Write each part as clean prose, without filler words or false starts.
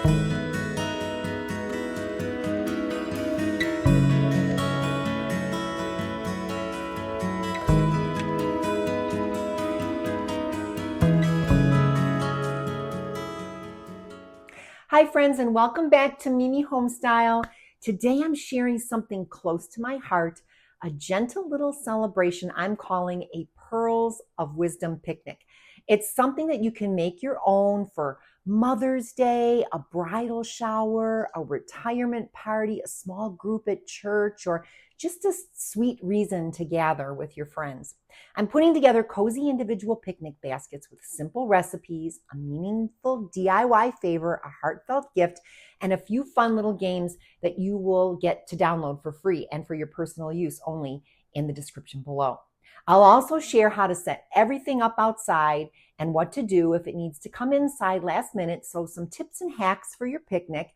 Hi friends, and welcome back to Mimi Homestyle. Today I'm sharing something close to my heart, a gentle little celebration I'm calling a Pearls of Wisdom picnic. It's something that you can make your own for Mother's Day, a bridal shower, a retirement party, a small group at church, or just a sweet reason to gather with your friends. I'm putting together cozy individual picnic baskets with simple recipes, a meaningful DIY favor, a heartfelt gift, and a few fun little games that you will get to download for free and for your personal use only in the description below. I'll also share how to set everything up outside and what to do if it needs to come inside last minute, so some tips and hacks for your picnic.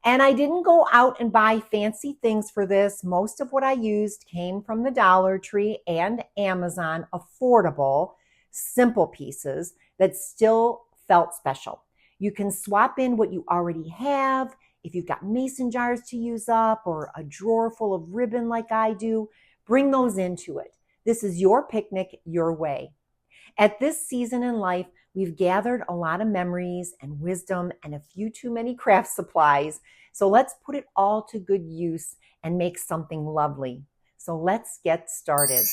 And I didn't go out and buy fancy things for this. Most of what I used came from the Dollar Tree and Amazon, affordable, simple pieces that still felt special. You can swap in what you already have. If you've got mason jars to use up or a drawer full of ribbon like I do, bring those into it. This is your picnic, your way. At this season in life, we've gathered a lot of memories and wisdom and a few too many craft supplies. So let's put it all to good use and make something lovely. So let's get started.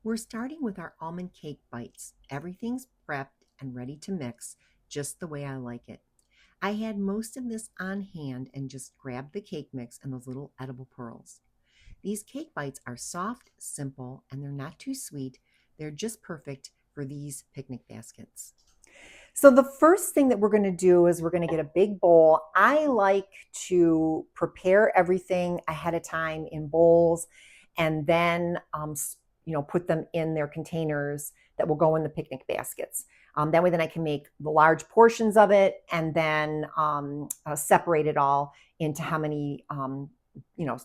We're starting with our almond cake bites. Everything's prepped and ready to mix just the way I like it. I had most of this on hand and just grabbed the cake mix and those little edible pearls. These cake bites are soft, simple, and they're not too sweet. They're just perfect for these picnic baskets. So the first thing that we're going to do is we're going to get a big bowl. I like to prepare everything ahead of time in bowls and then put them in their containers that will go in the picnic baskets. That way then I can make the large portions of it and then separate it all into how many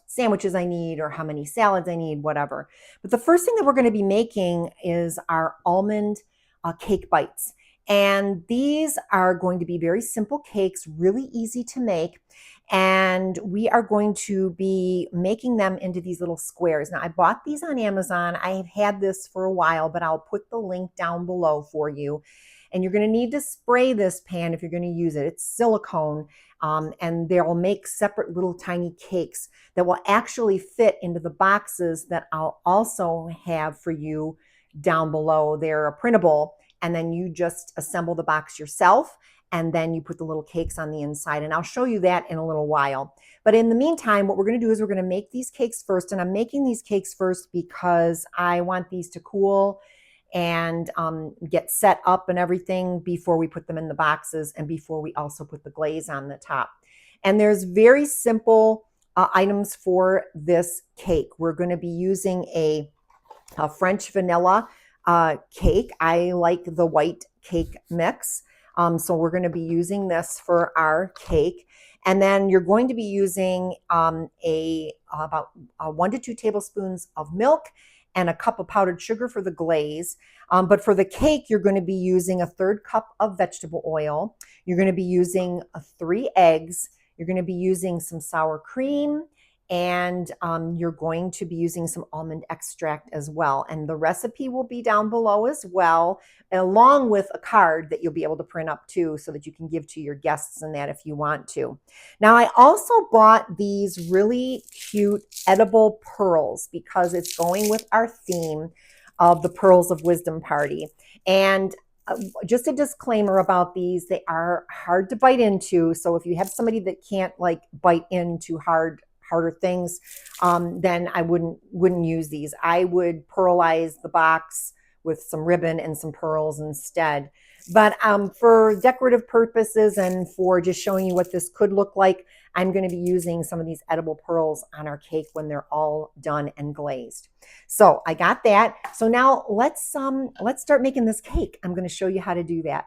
sandwiches I need or how many salads I need, whatever. But the first thing that we're going to be making is our almond cake bites. And these are going to be very simple cakes, really easy to make. And we are going to be making them into these little squares. Now, I bought these on Amazon. I have had this for a while, but I'll put the link down below for you. And you're going to need to spray this pan if you're going to use it. It's silicone, and they'll make separate little tiny cakes that will actually fit into the boxes that I'll also have for you down below. They're printable, and then you just assemble the box yourself, and then you put the little cakes on the inside. And I'll show you that in a little while. But in the meantime, what we're going to do is we're going to make these cakes first. And I'm making these cakes first because I want these to cool and get set up and everything before we put them in the boxes and before we also put the glaze on the top. And there's very simple items for this cake. We're going to be using a French vanilla cake. I like the white cake mix. So we're going to be using this for our cake. And then you're going to be using about 1 to 2 tablespoons of milk and a cup of powdered sugar for the glaze. But for the cake, you're going to be using a 1/3 cup of vegetable oil. You're going to be using 3 eggs. You're going to be using some sour cream, and you're going to be using some almond extract as well. And the recipe will be down below as well, along with a card that you'll be able to print up too, so that you can give to your guests and that if you want to. Now, I also bought these really cute edible pearls because it's going with our theme of the Pearls of Wisdom party. And just a disclaimer about these, they are hard to bite into. So if you have somebody that can't bite into harder things, then I wouldn't use these. I would pearlize the box with some ribbon and some pearls instead. But for decorative purposes and for just showing you what this could look like, I'm going to be using some of these edible pearls on our cake when they're all done and glazed. So I got that. So now let's start making this cake. I'm going to show you how to do that.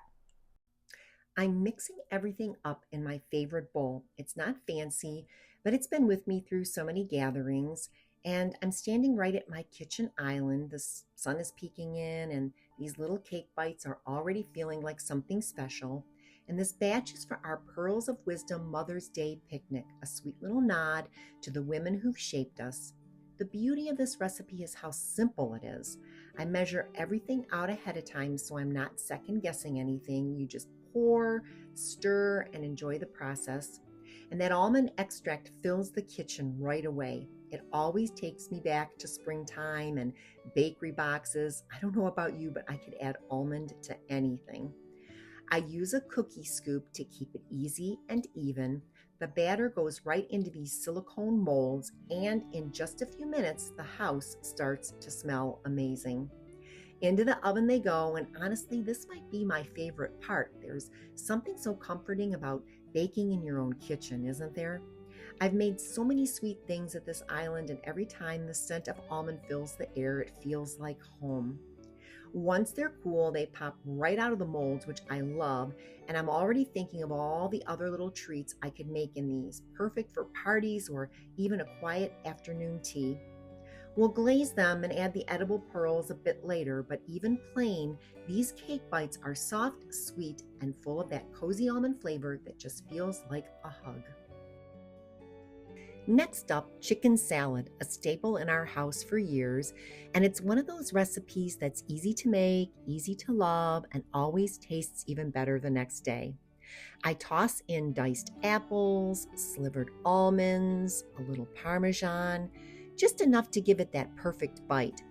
I'm mixing everything up in my favorite bowl. It's not fancy, but it's been with me through so many gatherings. And I'm standing right at my kitchen island. The sun is peeking in, and these little cake bites are already feeling like something special. And this batch is for our Pearls of Wisdom Mother's Day picnic, a sweet little nod to the women who've shaped us. The beauty of this recipe is how simple it is. I measure everything out ahead of time so I'm not second guessing anything. You just pour, stir, and enjoy the process. And that almond extract fills the kitchen right away. It always takes me back to springtime and bakery boxes. I don't know about you, but I could add almond to anything. I use a cookie scoop to keep it easy and even. The batter goes right into these silicone molds, and in just a few minutes, the house starts to smell amazing. Into the oven they go, and honestly, this might be my favorite part. There's something so comforting about baking in your own kitchen, isn't there? I've made so many sweet things at this island, and every time the scent of almond fills the air, it feels like home. Once they're cool, they pop right out of the molds, which I love, and I'm already thinking of all the other little treats I could make in these, perfect for parties or even a quiet afternoon tea. We'll glaze them and add the edible pearls a bit later, but even plain, these cake bites are soft, sweet, and full of that cozy almond flavor that just feels like a hug. Next up, chicken salad, a staple in our house for years, and it's one of those recipes that's easy to make, easy to love, and always tastes even better the next day. I toss in diced apples, slivered almonds, a little Parmesan, just enough to give it that perfect bite.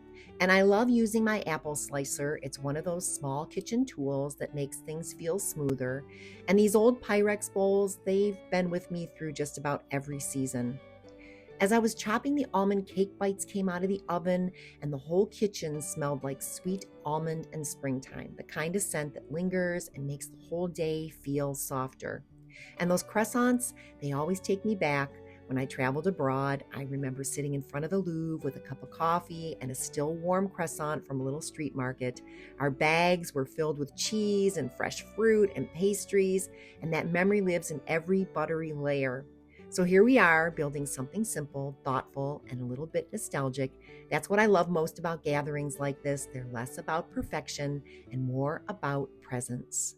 And I love using my apple slicer. It's one of those small kitchen tools that makes things feel smoother. And these old Pyrex bowls, they've been with me through just about every season. As I was chopping, the almond cake bites came out of the oven, and the whole kitchen smelled like sweet almond and springtime, the kind of scent that lingers and makes the whole day feel softer. And those croissants, they always take me back. When I traveled abroad, I remember sitting in front of the Louvre with a cup of coffee and a still warm croissant from a little street market. Our bags were filled with cheese and fresh fruit and pastries, and that memory lives in every buttery layer. So here we are, building something simple, thoughtful, and a little bit nostalgic. That's what I love most about gatherings like this. They're less about perfection and more about presence.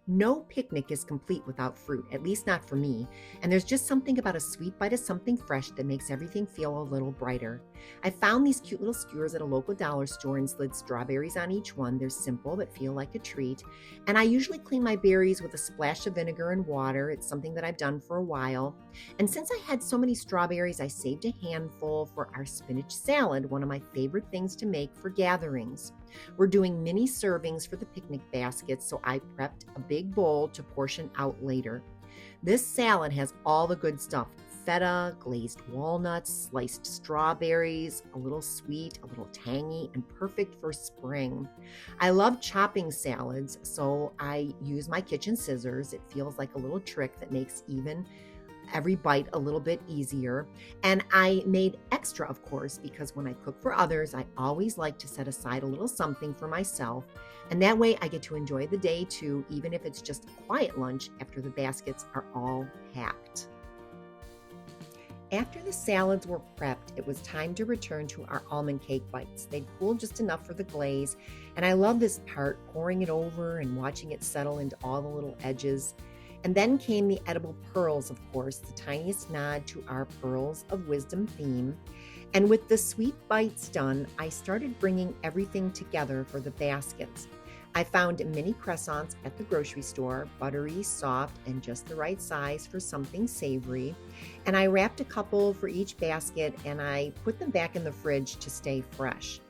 No picnic is complete without fruit, at least not for me, and there's just something about a sweet bite of something fresh that makes everything feel a little brighter. I found these cute little skewers at a local dollar store and slid strawberries on each one. They're simple but feel like a treat, and I usually clean my berries with a splash of vinegar and water. It's something that I've done for a while, and since I had so many strawberries, I saved a handful for our spinach salad, one of my favorite things to make for gatherings. We're doing mini servings for the picnic baskets, so I prepped a big bowl to portion out later. This salad has all the good stuff: feta, glazed walnuts, sliced strawberries, a little sweet, a little tangy, and perfect for spring. I love chopping salads, so I use my kitchen scissors. It feels like a little trick that makes even every bite a little bit easier. And I made extra, of course, because when I cook for others, I always like to set aside a little something for myself. And that way I get to enjoy the day too, even if it's just a quiet lunch after the baskets are all packed. After the salads were prepped, it was time to return to our almond cake bites. They'd cooled just enough for the glaze, and I love this part, pouring it over and watching it settle into all the little edges. And then came the edible pearls, of course, the tiniest nod to our Pearls of Wisdom theme. And with the sweet bites done, I started bringing everything together for the baskets. I found mini croissants at the grocery store, buttery, soft, and just the right size for something savory. And I wrapped a couple for each basket, and I put them back in the fridge to stay fresh.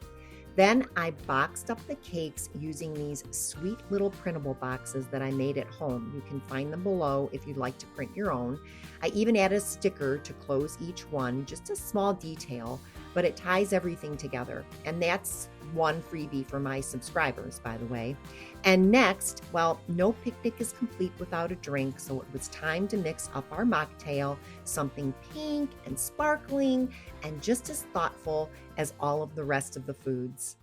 Then I boxed up the cakes using these sweet little printable boxes that I made at home. You can find them below if you'd like to print your own. I even added a sticker to close each one, just a small detail, but it ties everything together. And that's one freebie for my subscribers, by the way. And next, well, no picnic is complete without a drink, so it was time to mix up our mocktail, something pink and sparkling and just as thoughtful as all of the rest of the foods.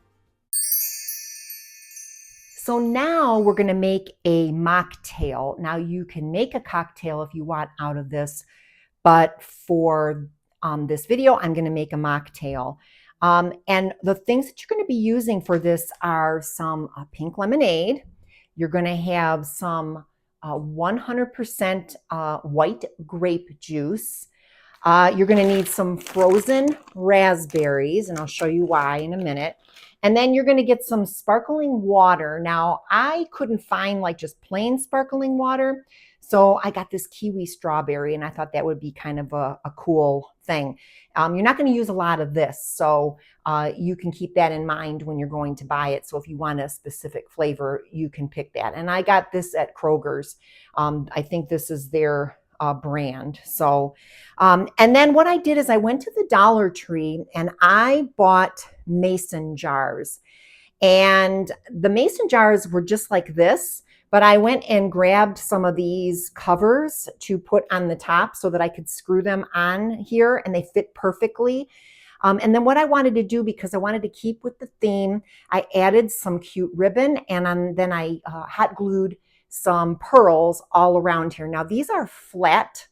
So now we're going to make a mocktail. Now you can make a cocktail if you want out of this, but for this video, I'm going to make a mocktail. And the things that you're going to be using for this are some pink lemonade. You're going to have some 100% white grape juice. You're going to need some frozen raspberries, and I'll show you why in a minute. And then you're going to get some sparkling water. Now, I couldn't find like just plain sparkling water, so I got this kiwi strawberry, and I thought that would be kind of a cool thing. You're not going to use a lot of this, so you can keep that in mind when you're going to buy it. So if you want a specific flavor, you can pick that. And I got this at Kroger's. I think this is their brand. So, and then what I did is I went to the Dollar Tree and I bought mason jars. And the mason jars were just like this, but I went and grabbed some of these covers to put on the top so that I could screw them on here, and they fit perfectly. And then what I wanted to do, because I wanted to keep with the theme, I added some cute ribbon, and then I hot glued some pearls all around here. Now these are flat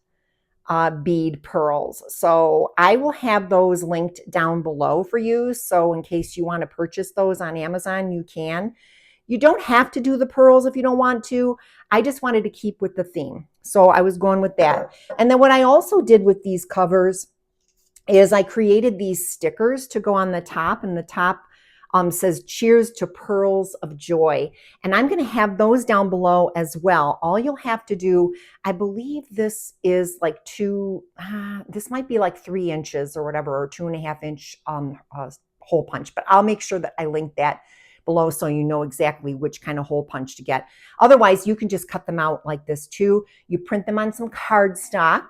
bead pearls, so I will have those linked down below for you. So in case you want to purchase those on Amazon, you can. You don't have to do the pearls if you don't want to. I just wanted to keep with the theme, so I was going with that. And then what I also did with these covers is I created these stickers to go on the top, and the top says cheers to pearls of joy. And I'm going to have those down below as well. All you'll have to do, I believe this is like this might be like 3 inches or whatever, or 2.5 inch hole punch, but I'll make sure that I link that below so you know exactly which kind of hole punch to get. Otherwise, you can just cut them out like this too. You print them on some cardstock.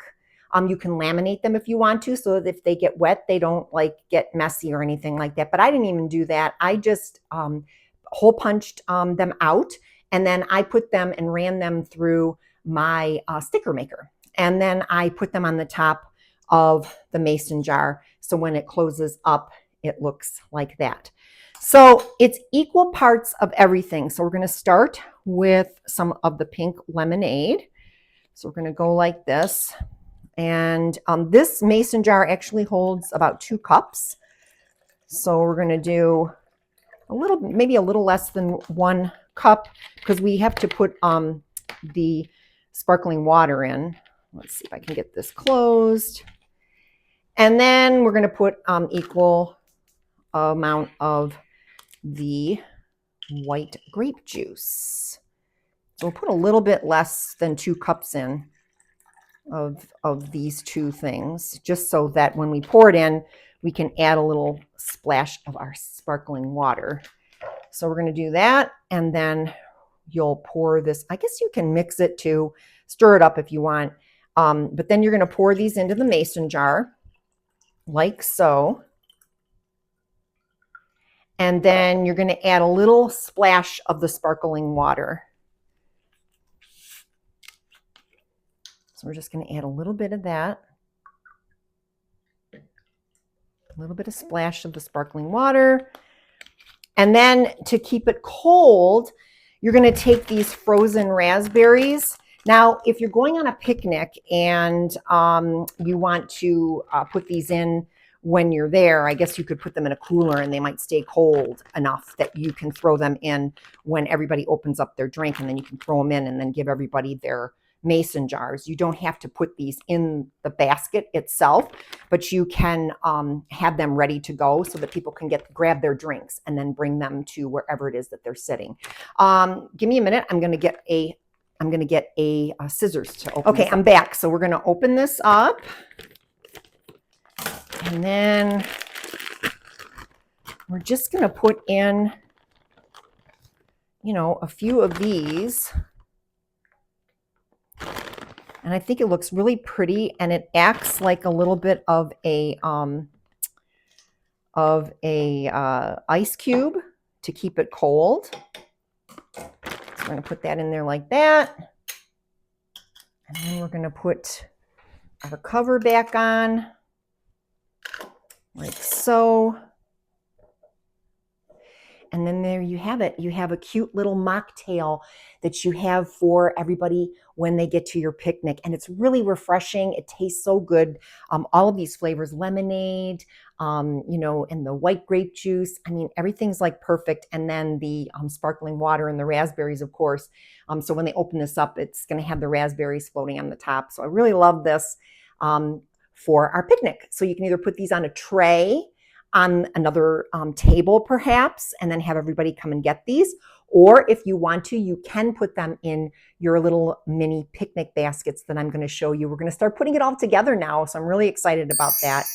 You can laminate them if you want to, so that if they get wet, they don't like get messy or anything like that. But I didn't even do that. I just hole punched them out, and then I put them and ran them through my sticker maker. And then I put them on the top of the mason jar. So when it closes up, it looks like that. So it's equal parts of everything. So we're going to start with some of the pink lemonade. So we're going to go like this. And this mason jar actually holds about 2 cups. So we're going to do maybe a little less than 1 cup, because we have to put the sparkling water in. Let's see if I can get this closed. And then we're going to put equal amount of the white grape juice. So we'll put a little bit less than 2 cups in of these 2 things, just so that when we pour it in, we can add a little splash of our sparkling water. So we're going to do that, and then you'll pour this. I guess you can mix it too, stir it up if you want, but then you're going to pour these into the mason jar like so. And then you're going to add a little splash of the sparkling water. So we're just going to add a little bit of that. A little bit of splash of the sparkling water. And then to keep it cold, you're going to take these frozen raspberries. Now, if you're going on a picnic and you want to put these in when you're there, I guess you could put them in a cooler and they might stay cold enough that you can throw them in when everybody opens up their drink, and then you can throw them in and then give everybody their mason jars. You don't have to put these in the basket itself, but you can have them ready to go so that people can grab their drinks and then bring them to wherever it is that they're sitting. Give me a minute. I'm going to get a scissors to open. Okay, I'm back. So we're going to open this up. And then we're just going to put in, a few of these. And I think it looks really pretty, and it acts like a little bit of a ice cube to keep it cold. So we're going to put that in there like that. And then we're going to put our cover back on. Like so. And then there you have it. You have a cute little mocktail that you have for everybody when they get to your picnic. And it's really refreshing. It tastes so good. All of these flavors, lemonade, and the white grape juice. I mean, everything's like perfect. And then the sparkling water and the raspberries, of course. So when they open this up, it's going to have the raspberries floating on the top. So I really love this for our picnic. So you can either put these on a tray, on another table perhaps, and then have everybody come and get these. Or if you want to, you can put them in your little mini picnic baskets that I'm going to show you. We're going to start putting it all together now, so I'm really excited about that.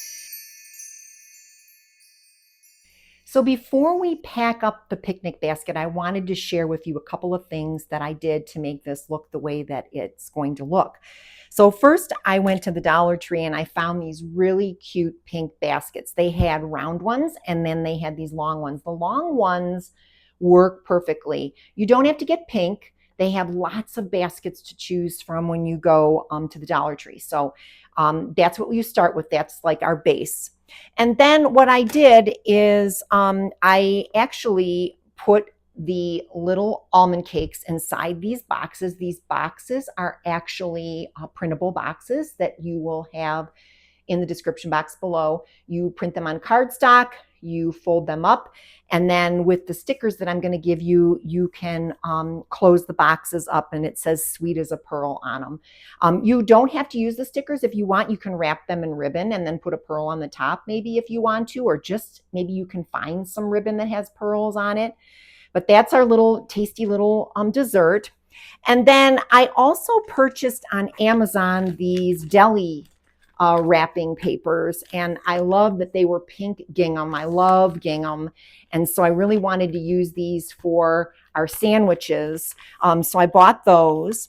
So before we pack up the picnic basket, I wanted to share with you a couple of things that I did to make this look the way that it's going to look. So first, I went to the Dollar Tree and I found these really cute pink baskets. They had round ones and then they had these long ones. The long ones work perfectly. You don't have to get pink. They have lots of baskets to choose from when you go to the Dollar Tree. So that's what you start with. That's like our base. And then what I did is I actually put the little almond cakes inside these boxes. These boxes are actually printable boxes that you will have in the description box below. You print them on cardstock, you fold them up, and then with the stickers that I'm going to give you, you can close the boxes up and it says sweet as a pearl on them. You don't have to use the stickers. If you want, you can wrap them in ribbon and then put a pearl on the top maybe if you want to, or just maybe you can find some ribbon that has pearls on it. But that's our little tasty little dessert. And then I also purchased on Amazon these deli wrapping papers, and I love that they were pink gingham. I love gingham, and so I really wanted to use these for our sandwiches. So I bought those.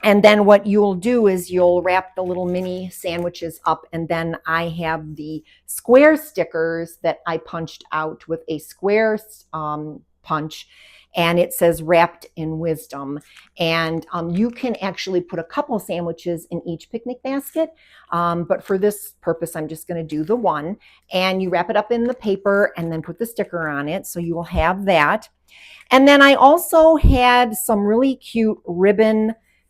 And then what you'll do is you'll wrap the little mini sandwiches up, and then I have the square stickers that I punched out with a square punch, and it says wrapped in wisdom. And you can actually put a couple of sandwiches in each picnic basket, but for this purpose I'm just going to do the one. And you wrap it up in the paper and then put the sticker on it, so you will have that. And then I also had some really cute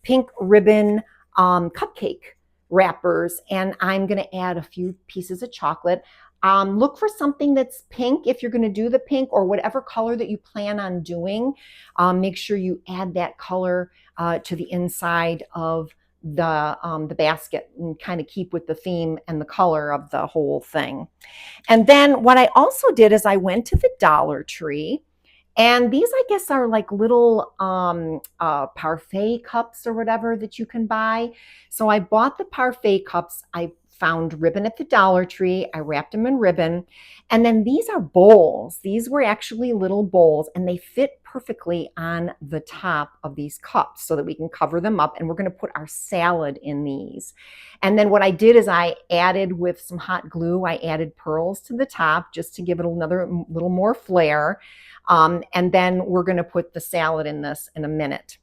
pink ribbon cupcake wrappers, and I'm going to add a few pieces of chocolate. Look for something that's pink if you're going to do the pink, or whatever color that you plan on doing. Make sure you add that color to the inside of the basket and kind of keep with the theme and the color of the whole thing. And then what I also did is I went to the Dollar Tree. And these, I guess, are like little parfait cups or whatever that you can buy. So I bought the parfait cups. I found ribbon at the Dollar Tree. I wrapped them in ribbon. And then these are bowls. These were actually little bowls, and they fit perfectly on the top of these cups so that we can cover them up. And we're going to put our salad in these. And then what I did is I added, with some hot glue, I added pearls to the top just to give it another little more flair. And then we're going to put the salad in this in a minute.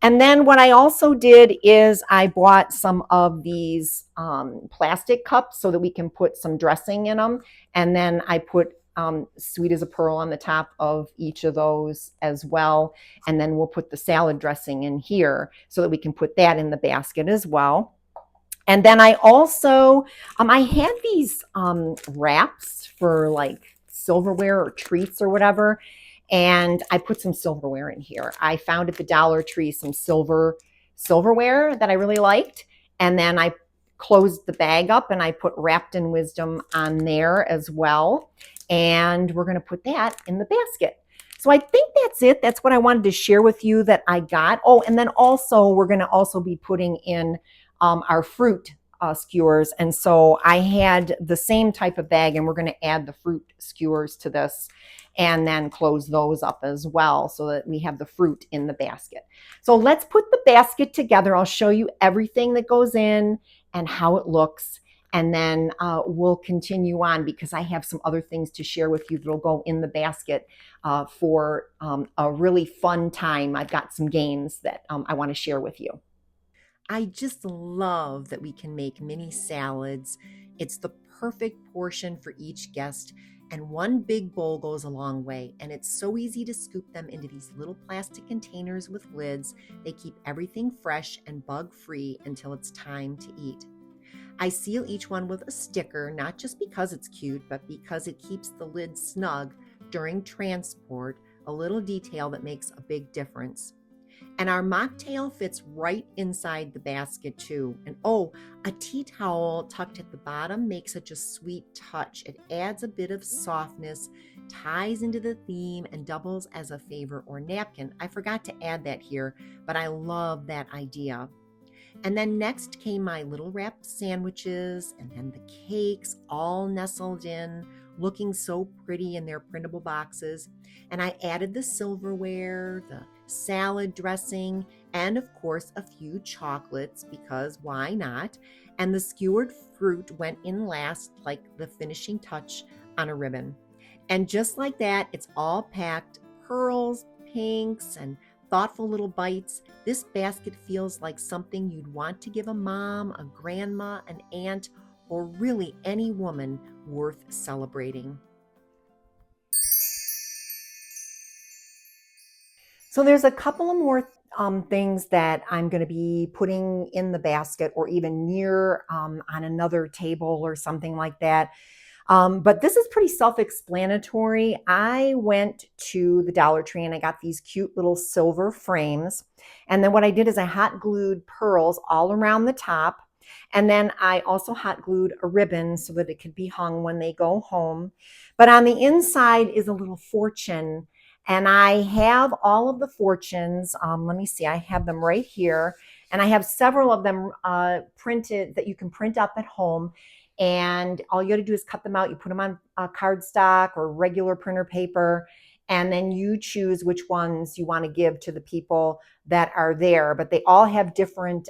And then what I also did is I bought some of these plastic cups so that we can put some dressing in them. And then I put sweet as a pearl on the top of each of those as well. And then we'll put the salad dressing in here so that we can put that in the basket as well. And then I also, I had these wraps for like silverware or treats or whatever, and I put some silverware in here. I found at the Dollar Tree some silverware that I really liked, and then I closed the bag up and I put wrapped in wisdom on there as well, and we're going to put that in the basket. So I think that's it. That's what I wanted to share with you that I got. Oh, and then also we're going to also be putting in our fruit skewers. And so I had the same type of bag, and we're going to add the fruit skewers to this and then close those up as well so that we have the fruit in the basket. So let's put the basket together. I'll show you everything that goes in and how it looks. And then we'll continue on because I have some other things to share with you that'll go in the basket for a really fun time. I've got some games that I want to share with you. I just love that we can make mini salads. It's the perfect portion for each guest. And one big bowl goes a long way, and it's so easy to scoop them into these little plastic containers with lids. They keep everything fresh and bug-free until it's time to eat. I seal each one with a sticker, not just because it's cute, but because it keeps the lid snug during transport, a little detail that makes a big difference. And our mocktail fits right inside the basket too. And oh, a tea towel tucked at the bottom makes such a sweet touch. It adds a bit of softness, ties into the theme, and doubles as a favor or napkin. I forgot to add that here, but I love that idea. And then next came my little wrapped sandwiches and then the cakes all nestled in, looking so pretty in their printable boxes. And I added the silverware, the salad dressing, and of course a few chocolates because why not? And the skewered fruit went in last like the finishing touch on a ribbon. And just like that, it's all packed, pearls, pinks, and thoughtful little bites. This basket feels like something you'd want to give a mom, a grandma, an aunt, or really any woman worth celebrating. So there's a couple of more things that I'm going to be putting in the basket or even near on another table or something like that. But this is pretty self-explanatory. I went to the Dollar Tree and I got these cute little silver frames. And then what I did is I hot glued pearls all around the top. And then I also hot glued a ribbon so that it could be hung when they go home. But on the inside is a little fortune. And I have all of the fortunes. Let me see, I have them right here. And I have several of them printed that you can print up at home. And all you got to do is cut them out. You put them on cardstock or regular printer paper, and then you choose which ones you want to give to the people that are there. But they all have different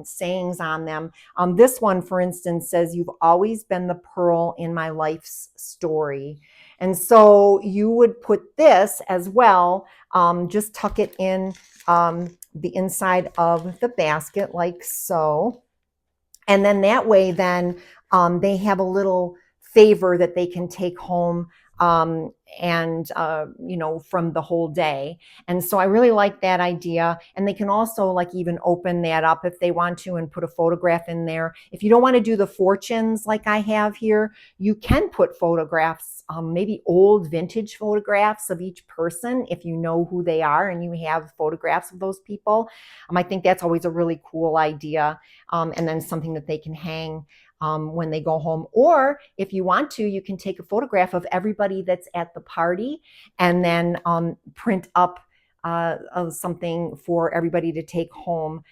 sayings on them. This one, for instance, says, "You've always been the pearl in my life's story." And so you would put this as well, just tuck it in the inside of the basket like so. And then that way, then they have a little favor that they can take home and from the whole day. And so I really like that idea. And they can also like even open that up if they want to and put a photograph in there. If you don't want to do the fortunes like I have here, you can put photographs, maybe old vintage photographs of each person if you know who they are and you have photographs of those people. I think that's always a really cool idea. And then something that they can hang when they go home. Or if you want to, you can take a photograph of everybody that's at the party and then print up something for everybody to take home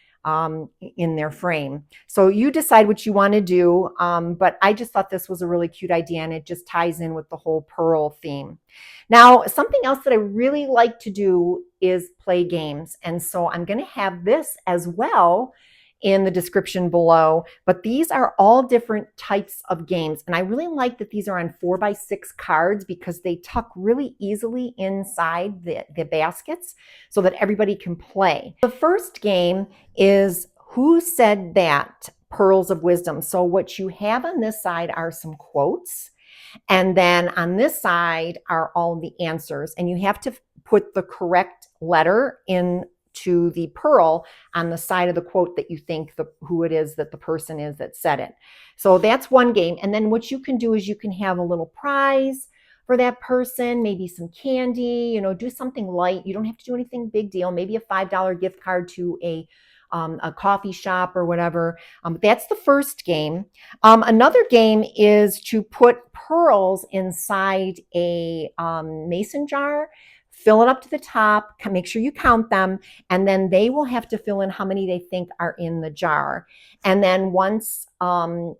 in their frame. So you decide what you want to do, but I just thought this was a really cute idea and it just ties in with the whole pearl theme. Now, something else that I really like to do is play games. And so I'm going to have this as well in the description below, but these are all different types of games. And I really like that these are on 4x6 cards because they tuck really easily inside the baskets so that everybody can play. The first game is Who Said That? Pearls of Wisdom. So what you have on this side are some quotes. And then on this side are all the answers. And you have to put the correct letter in to the pearl on the side of the quote that you think who it is that the person is that said it. So that's one game. And then what you can do is you can have a little prize for that person, maybe some candy, do something light. You don't have to do anything big deal, maybe a $5 gift card to a coffee shop or whatever. That's the first game. Another game is to put pearls inside a mason jar, fill it up to the top, make sure you count them, and then they will have to fill in how many they think are in the jar. And then once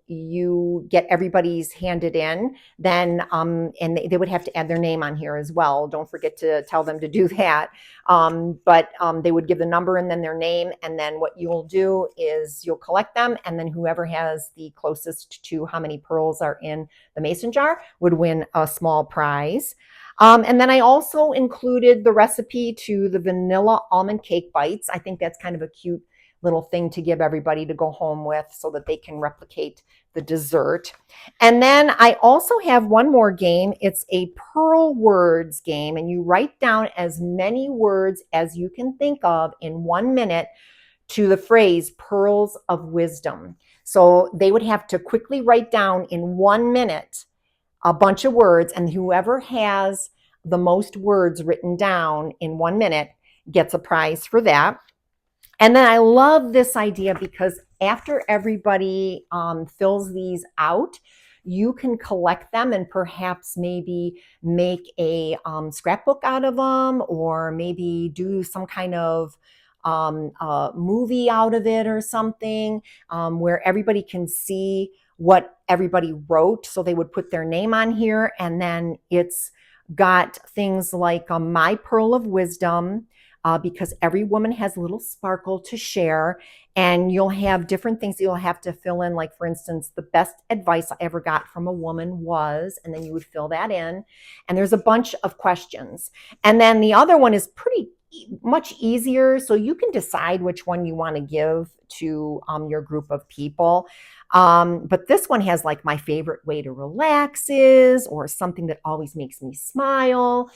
you get everybody's handed in, then and they would have to add their name on here as well. Don't forget to tell them to do that. But they would give the number and then their name, and then what you'll do is you'll collect them, and then whoever has the closest to how many pearls are in the mason jar would win a small prize. And then I also included the recipe to the vanilla almond cake bites. I think that's kind of a cute little thing to give everybody to go home with so that they can replicate the dessert. And then I also have one more game. It's a pearl words game, and you write down as many words as you can think of in 1 minute to the phrase pearls of wisdom. So they would have to quickly write down in 1 minute a bunch of words, and whoever has the most words written down in 1 minute gets a prize for that. And then I love this idea because after everybody fills these out, you can collect them and perhaps maybe make a scrapbook out of them, or maybe do some kind of movie out of it or something, where everybody can see what everybody wrote. So they would put their name on here, and then it's got things like my pearl of wisdom, because every woman has a little sparkle to share. And you'll have different things that you'll have to fill in. Like, for instance, the best advice I ever got from a woman was, and then you would fill that in. And there's a bunch of questions. And then the other one is pretty much easier. So you can decide which one you want to give to your group of people. But this one has like my favorite way to relax is, or something that always makes me smile.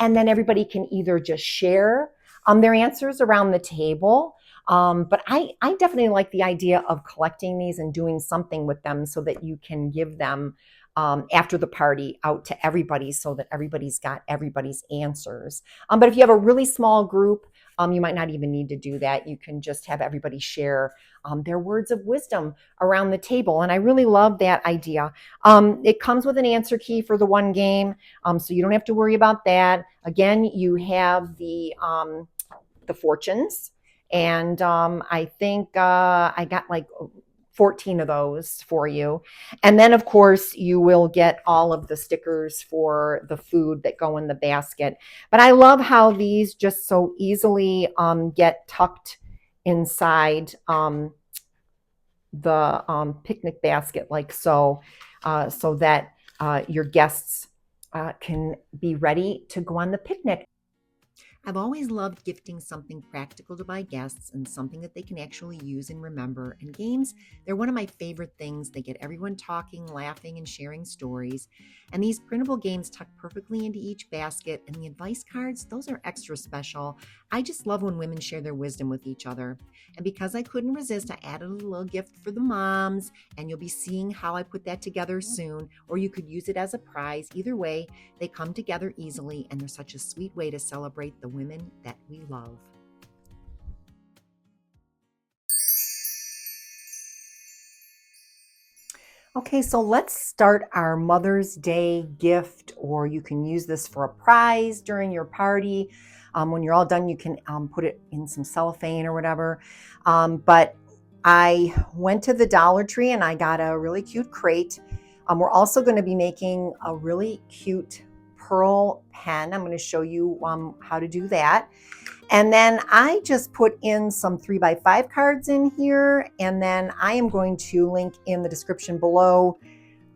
And then everybody can either just share their answers around the table. But I definitely like the idea of collecting these and doing something with them so that you can give them after the party out to everybody, so that everybody's got everybody's answers. But if you have a really small group, you might not even need to do that. You can just have everybody share their words of wisdom around the table. And I really love that idea. It comes with an answer key for the one game, so you don't have to worry about that. Again, you have the fortunes, and I think I got like 14 of those for you. And then, of course, you will get all of the stickers for the food that go in the basket. But I love how these just so easily get tucked inside the picnic basket, like so, so that your guests can be ready to go on the picnic. I've always loved gifting something practical to my guests and something that they can actually use and remember. And games, they're one of my favorite things. They get everyone talking, laughing, and sharing stories. And these printable games tuck perfectly into each basket. And the advice cards, those are extra special. I just love when women share their wisdom with each other. And because I couldn't resist, I added a little gift for the moms. And you'll be seeing how I put that together soon. Or you could use it as a prize. Either way, they come together easily, and they're such a sweet way to celebrate the women that we love. Okay, so let's start our Mother's Day gift, or you can use this for a prize during your party. When you're all done, you can put it in some cellophane or whatever. But I went to the Dollar Tree and I got a really cute crate. We're also going to be making a really cute pearl pen. I'm going to show you how to do that. And then I just put in some 3x5 cards in here. And then I am going to link in the description below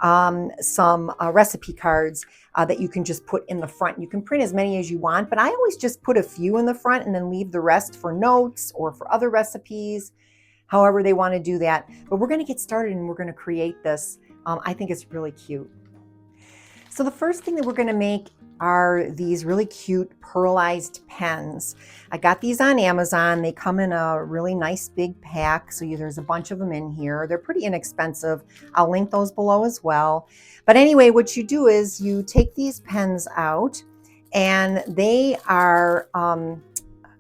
some recipe cards that you can just put in the front. You can print as many as you want, but I always just put a few in the front and then leave the rest for notes or for other recipes, however they want to do that. But we're going to get started and we're going to create this. I think it's really cute. So the first thing that we're going to make are these really cute pearlized pens. I got these on Amazon. They come in a really nice big pack. So there's a bunch of them in here. They're pretty inexpensive. I'll link those below as well. But anyway, what you do is you take these pens out, and they are,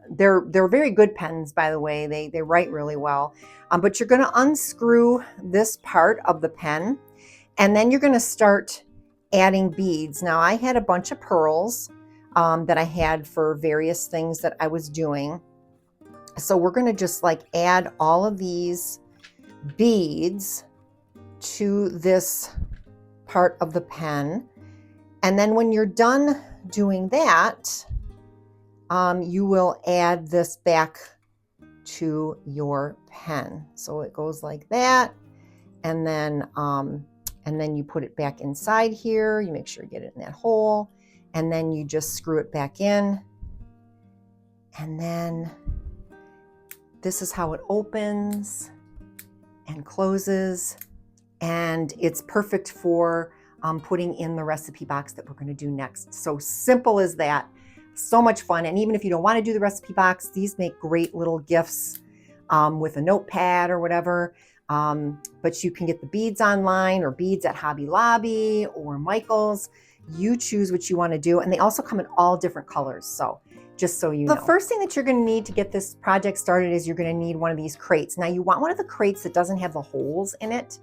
they're very good pens, by the way. They write really well. But you're going to unscrew this part of the pen, and then you're going to start adding beads. Now I had a bunch of pearls that I had for various things that I was doing. So we're going to just like add all of these beads to this part of the pen. And then when you're done doing that, you will add this back to your pen. So it goes like that. And then you put it back inside here. You make sure you get it in that hole. And then you just screw it back in. And then This is how it opens and closes, and it's perfect for putting in the recipe box that we're going to do next. So simple as that. So much fun. And even if you don't want to do the recipe box, these make great little gifts with a notepad or whatever. But you can get the beads online or beads at Hobby Lobby or Michael's. You choose what you want to do. And they also come in all different colors. So just so you know. The first thing that you're going to need to get this project started is you're going to need one of these crates. Now you want one of the crates that doesn't have the holes in it.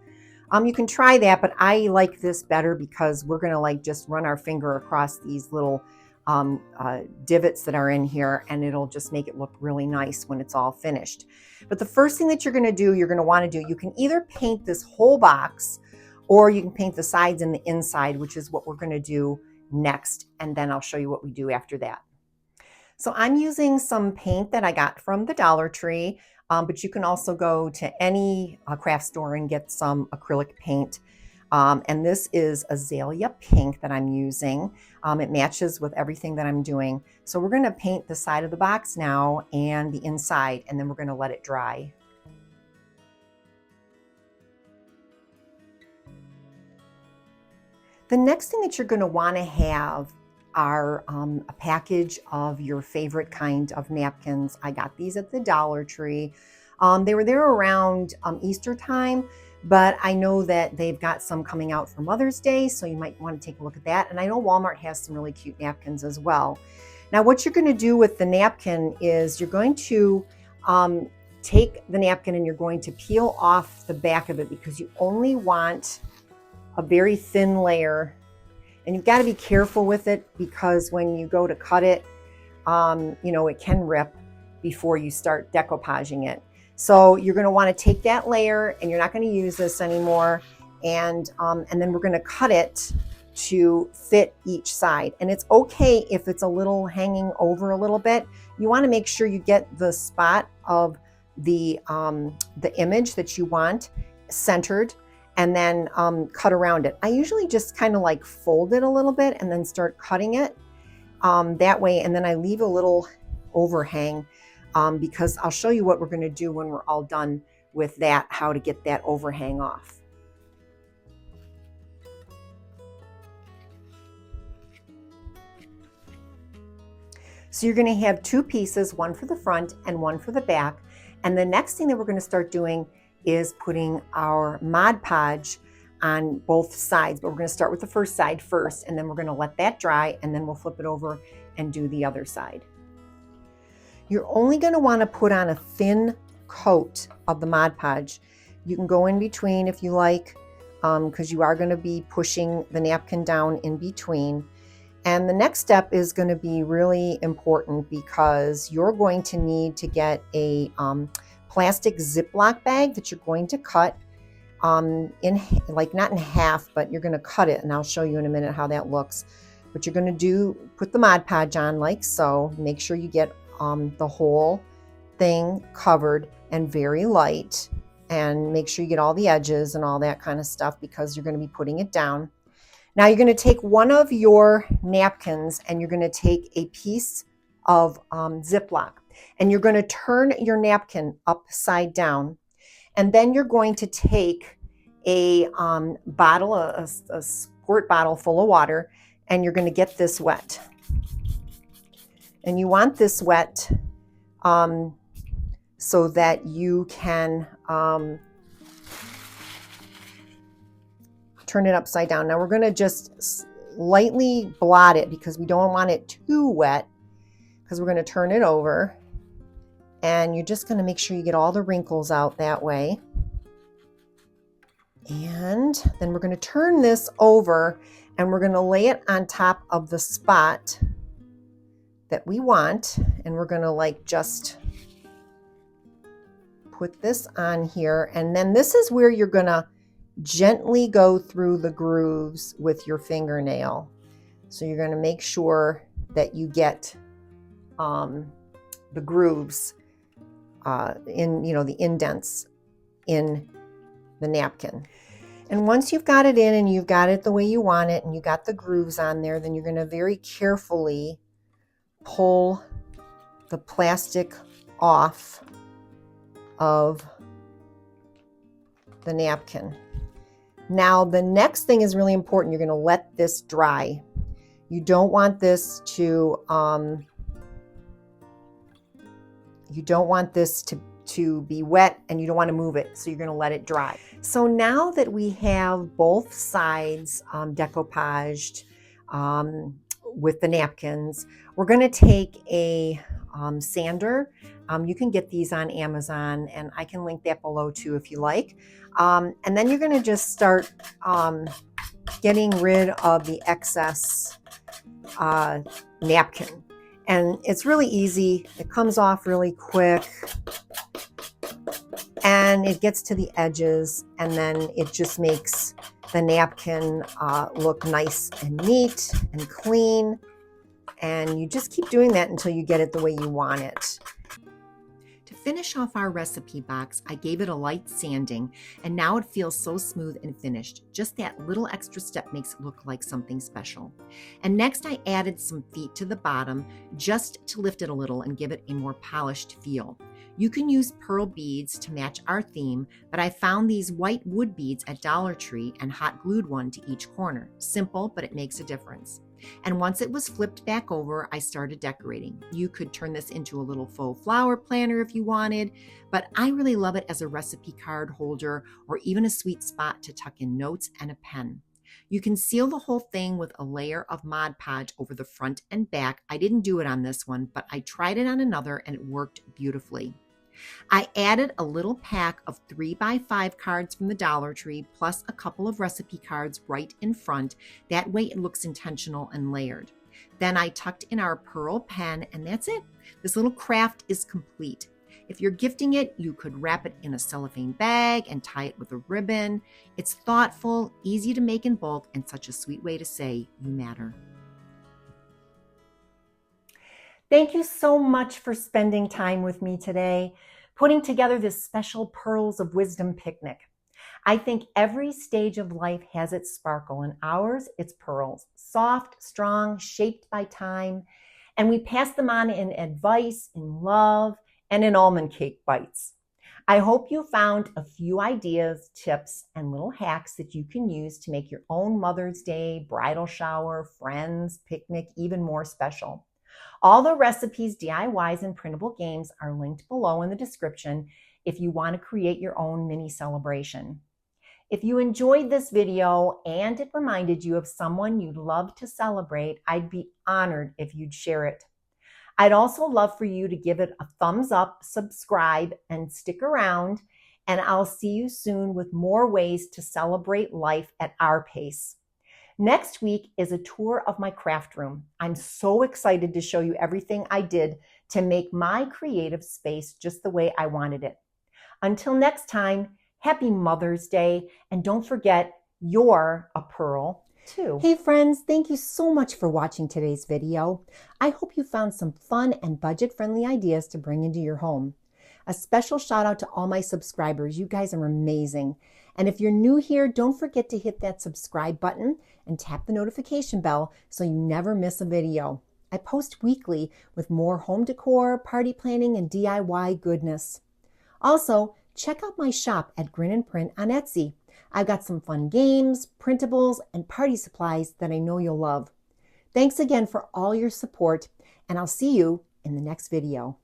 You can try that, but I like this better because we're going to like just run our finger across these little divots that are in here, and it'll just make it look really nice when it's all finished. But the first thing that you're going to want to do, you can either paint this whole box or you can paint the sides and the inside, which is what we're going to do next. And then I'll show you what we do after that. So I'm using some paint that I got from the Dollar Tree, but you can also go to any craft store and get some acrylic paint. And this is Azalea Pink that I'm using. It matches with everything that I'm doing. So we're going to paint the side of the box now and the inside, and then we're going to let it dry. The next thing that you're going to want to have are a package of your favorite kind of napkins. I got these at the Dollar Tree. They were there around Easter time, but I know that they've got some coming out for Mother's Day, so you might want to take a look at that. And I know Walmart has some really cute napkins as well. Now what you're going to do with the napkin is you're going to take the napkin and you're going to peel off the back of it, because you only want a very thin layer. And you've got to be careful with it, because when you go to cut it, you know, it can rip before you start decoupaging it. So you're going to want to take that layer, and you're not going to use this anymore. And then we're going to cut it to fit each side. And it's okay if it's a little hanging over a little bit. You want to make sure you get the spot of the image that you want centered, and then cut around it. I usually just kind of like fold it a little bit and then start cutting it that way. And then I leave a little overhang because I'll show you what we're going to do when we're all done with that, how to get that overhang off. So you're going to have two pieces, one for the front and one for the back. And the next thing that we're going to start doing is putting our Mod Podge on both sides, but we're going to start with the first side first, and then we're going to let that dry, and then we'll flip it over and do the other side. You're only going to want to put on a thin coat of the Mod Podge. You can go in between if you like, because you are going to be pushing the napkin down in between. And the next step is going to be really important, because you're going to need to get a plastic Ziploc bag that you're going to cut in, like not in half, but you're going to cut it, and I'll show you in a minute how that looks. But you're going to do, put the Mod Podge on like so. Make sure you get the whole thing covered and very light, and make sure you get all the edges and all that kind of stuff, because you're going to be putting it down. Now you're going to take one of your napkins and you're going to take a piece of Ziploc, and you're going to turn your napkin upside down, and then you're going to take a bottle, a squirt bottle full of water, and you're going to get this wet. And you want this wet so that you can turn it upside down. Now we're going to just lightly blot it, because we don't want it too wet, because we're going to turn it over, and you're just going to make sure you get all the wrinkles out that way. And then we're going to turn this over, and we're going to lay it on top of the spot that we want, and we're going to like just put this on here. And then this is where you're going to gently go through the grooves with your fingernail. So you're going to make sure that you get the grooves in, you know, the indents in the napkin. And once you've got it in and you've got it the way you want it, and you got the grooves on there, then you're going to very carefully pull the plastic off of the napkin. Now, the next thing is really important. You're going to let this dry. You don't want this to be wet, and you don't want to move it, so you're going to let it dry. So now that we have both sides decoupaged with the napkins, we're going to take a sander. You can get these on Amazon, and I can link that below too if you like. And then you're going to just start getting rid of the excess napkin. And it's really easy. It comes off really quick, and it gets to the edges, and then it just makes the napkin look nice and neat and clean. And you just keep doing that until you get it the way you want it. To finish off our recipe box, I gave it a light sanding, and now it feels so smooth and finished. Just that little extra step makes it look like something special. And next I added some feet to the bottom just to lift it a little and give it a more polished feel. You can use pearl beads to match our theme, but I found these white wood beads at Dollar Tree and hot glued one to each corner. Simple, but it makes a difference. And once it was flipped back over, I started decorating. You could turn this into a little faux flower planner if you wanted, but I really love it as a recipe card holder or even a sweet spot to tuck in notes and a pen. You can seal the whole thing with a layer of Mod Podge over the front and back. I didn't do it on this one, but I tried it on another and it worked beautifully. I added a little pack of 3x5 cards from the Dollar Tree, plus a couple of recipe cards right in front. That way it looks intentional and layered. Then I tucked in our pearl pen, and that's it. This little craft is complete. If you're gifting it, you could wrap it in a cellophane bag and tie it with a ribbon. It's thoughtful, easy to make in bulk, and such a sweet way to say you matter. Thank you so much for spending time with me today, putting together this special Pearls of Wisdom picnic. I think every stage of life has its sparkle, and ours, it's pearls. Soft, strong, shaped by time, and we pass them on in advice, in love, and in almond cake bites. I hope you found a few ideas, tips, and little hacks that you can use to make your own Mother's Day, bridal shower, friends, picnic even more special. All the recipes, DIYs, and printable games are linked below in the description if you want to create your own mini celebration. If you enjoyed this video and it reminded you of someone you'd love to celebrate, I'd be honored if you'd share it. I'd also love for you to give it a thumbs up, subscribe, and stick around, and I'll see you soon with more ways to celebrate life at our pace. Next week is a tour of my craft room. I'm so excited to show you everything I did to make my creative space just the way I wanted it. Until next time, happy Mother's Day, and don't forget, you're a pearl too. Hey friends, thank you so much for watching today's video. I hope you found some fun and budget-friendly ideas to bring into your home. A special shout out to all my subscribers. You guys are amazing. And if you're new here, don't forget to hit that subscribe button and tap the notification bell so you never miss a video. I post weekly with more home decor, party planning, and DIY goodness. Also, check out my shop at Grin and Print on Etsy. I've got some fun games, printables, and party supplies that I know you'll love. Thanks again for all your support, and I'll see you in the next video.